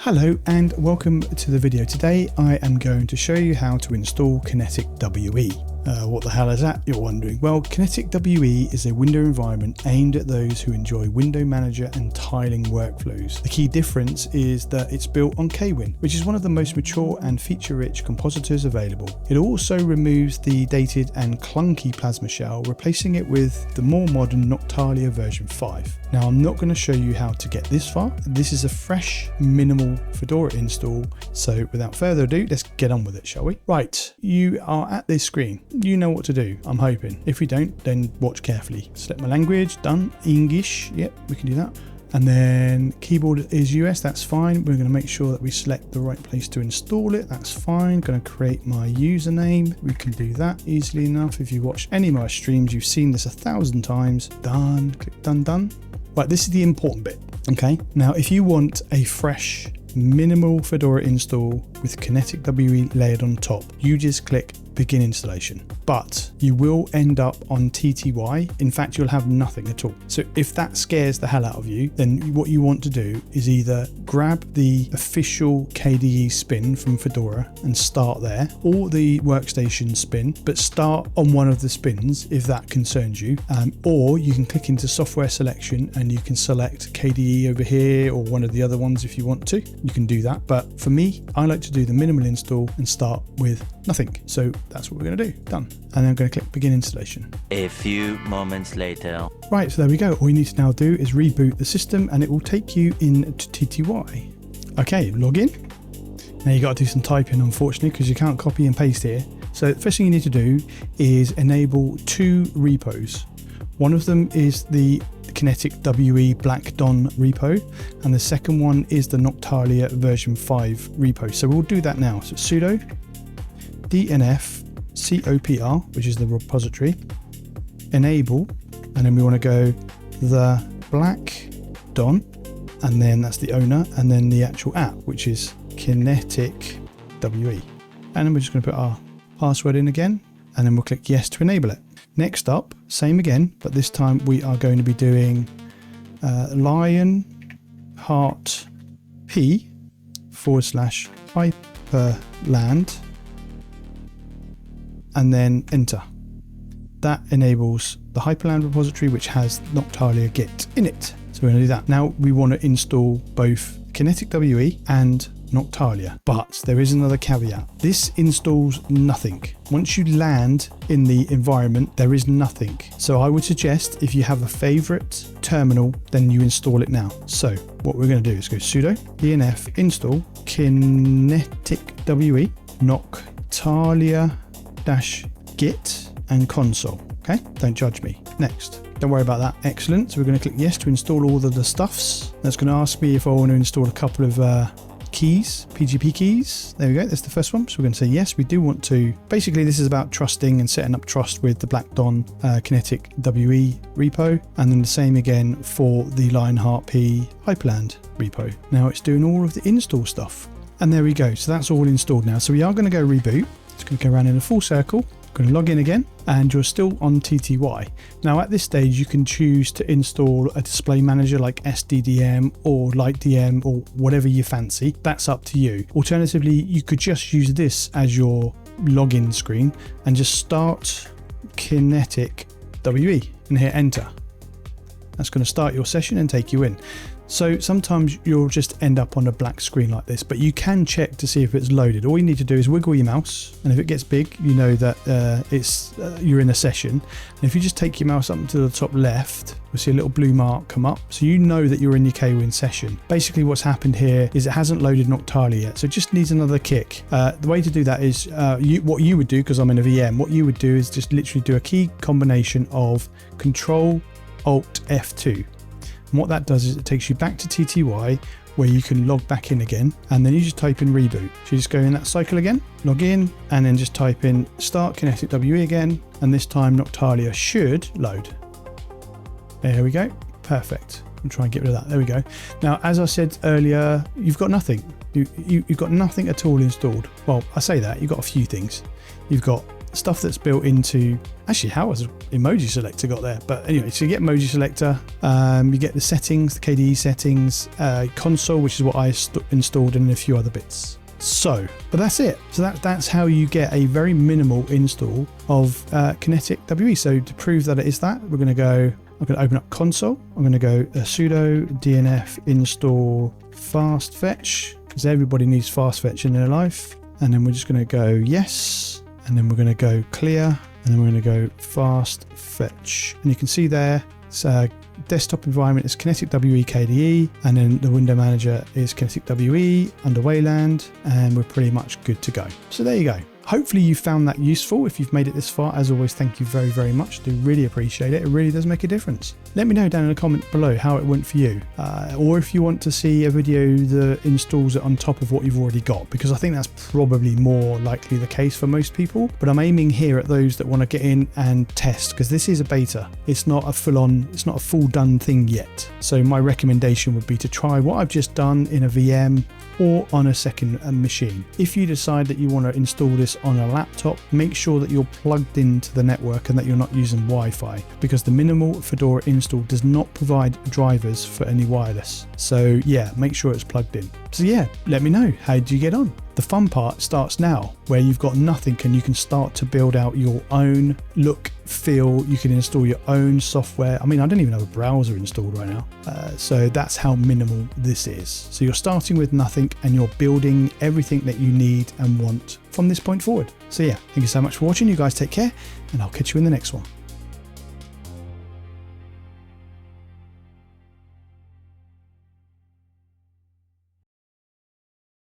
Hello and welcome to the video. Today I am going to show you how to install KineticWE. What the hell is that, you're wondering? Well, KineticWE is a window environment aimed at those who enjoy window manager and tiling workflows. The key difference is that it's built on KWin, which is one of the most mature and feature-rich compositors available. It also removes the dated and clunky Plasma shell, replacing it with the more modern Noctalia version 5. Now, I'm not going to show you how to get this far. This is a fresh, minimal Fedora install. So without further ado, let's get on with it, shall we? Right, you are at this screen. You know what to do, I'm hoping. If you don't, then watch carefully. Select my language, done. English, yep, we can do that. And then keyboard is US, that's fine. We're going to make sure that we select the right place to install it. That's fine. Going to create my username. We can do that easily enough. If you watch any of my streams, you've seen this 1,000 times. Done, click done, done. Right, this is the important bit. Okay, now if you want a fresh, minimal Fedora install with KineticWE layered on top, you just click begin installation, but you will end up on TTY. In fact, you'll have nothing at all. So if that scares the hell out of you, then what you want to do is either grab the official KDE spin from Fedora and start there, or the workstation spin, but start on one of the spins if that concerns you, or you can click into software selection and you can select KDE over here or one of the other ones if you want to. You can do that, but for me, I like to do the minimal install and start with nothing. So that's what we're going to do. Done. And then I'm going to click begin installation. A few moments later. Right, so there we go. All you need to now do is reboot the system and it will take you into TTY. Okay, log in. Now you got to do some typing, unfortunately, because you can't copy and paste here. So the first thing you need to do is enable 2 repos. One of them is the KineticWE Black Dawn repo, and the second one is the Noctalia version 5 repo. So we'll do that now. So sudo dnf COPR, which is the repository, enable, and then we want to go the Black Dawn, and then that's the owner, and then the actual app, which is KineticWE. And then we're just going to put our password in again, and then we'll click yes to enable it. Next up, same again, but this time we are going to be doing Lionheart P /hyperland, and then enter. That enables the Hyperland repository, which has Noctalia Git in it. So we're going to do that. Now we want to install both KineticWE and Noctalia, but there is another caveat. This installs nothing. Once you land in the environment, there is nothing. So I would suggest if you have a favorite terminal, then you install it now. So what we're going to do is go sudo dnf install KineticWE Noctalia-git and console. Okay, don't judge me. Next. Don't worry about that. Excellent. So we're going to click yes to install all of the stuffs. That's going to ask me if I want to install a couple of keys, PGP keys. There we go. That's the first one. So we're going to say yes, we do want to. Basically, this is about trusting and setting up trust with the Black Dawn KineticWE repo, and then the same again for the Lionheart P Hyperland repo. Now it's doing all of the install stuff, and there we go. So that's all installed now. So we are going to go reboot. It's going to go around in a full circle. Going to log in again, and you're still on TTY. Now at this stage you can choose to install a display manager like SDDM or LightDM or whatever you fancy. That's up to you. Alternatively, you could just use this as your login screen and just start KineticWE and hit enter. That's going to start your session and take you in. So sometimes you'll just end up on a black screen like this, but you can check to see if it's loaded. All you need to do is wiggle your mouse, and if it gets big, you know that you're in a session. And if you just take your mouse up to the top left, you'll see a little blue mark come up, so you know that you're in your KWin session. Basically what's happened here is it hasn't loaded Noctalia yet, so it just needs another kick. The way to do that is what you would do, because I'm in a VM, what you would do is just literally do a key combination of Control-Alt-F2. And what that does is it takes you back to TTY, where you can log back in again, and then you just type in reboot. So you just go in that cycle again, log in, and then just type in start KineticWE again, and this time Noctalia should load. There we go. Perfect. I'll try and get rid of that. There we go. Now, as I said earlier, you've got nothing. You've got nothing at all installed. Well, I say that, you've got a few things. You've got stuff that's built into, actually how has emoji selector got there? But anyway, so you get emoji selector, you get the settings, the KDE settings, console, which is what I installed, and a few other bits. So, but that's it. So that's how you get a very minimal install of KineticWE. So to prove that it is that, I'm going to open up console. I'm going to go sudo dnf install fastfetch, because everybody needs fastfetch in their life. And then we're just going to go yes. And then we're going to go clear. And then we're going to go fastfetch. And you can see there, it's desktop environment is KineticWE KDE, and then the window manager is KineticWE under Wayland, and we're pretty much good to go. So there you go. Hopefully you found that useful. If you've made it this far, as always, thank you very, very much. I do really appreciate it. It really does make a difference. Let me know down in the comment below how it went for you, or if you want to see a video that installs it on top of what you've already got, because I think that's probably more likely the case for most people. But I'm aiming here at those that want to get in and test, because this is a beta. It's not a full done thing yet. So my recommendation would be to try what I've just done in a VM or on a second machine. If you decide that you want to install this on a laptop, make sure that you're plugged into the network and that you're not using Wi-Fi, because the minimal Fedora install does not provide drivers for any wireless. So yeah, make sure it's plugged in. So yeah, let me know, how do you get on? The fun part starts now, where you've got nothing and you can start to build out your own look, feel. You can install your own software. I mean, I don't even have a browser installed right now. So that's how minimal this is. So you're starting with nothing and you're building everything that you need and want from this point forward. So yeah, thank you so much for watching. You guys take care, and I'll catch you in the next one.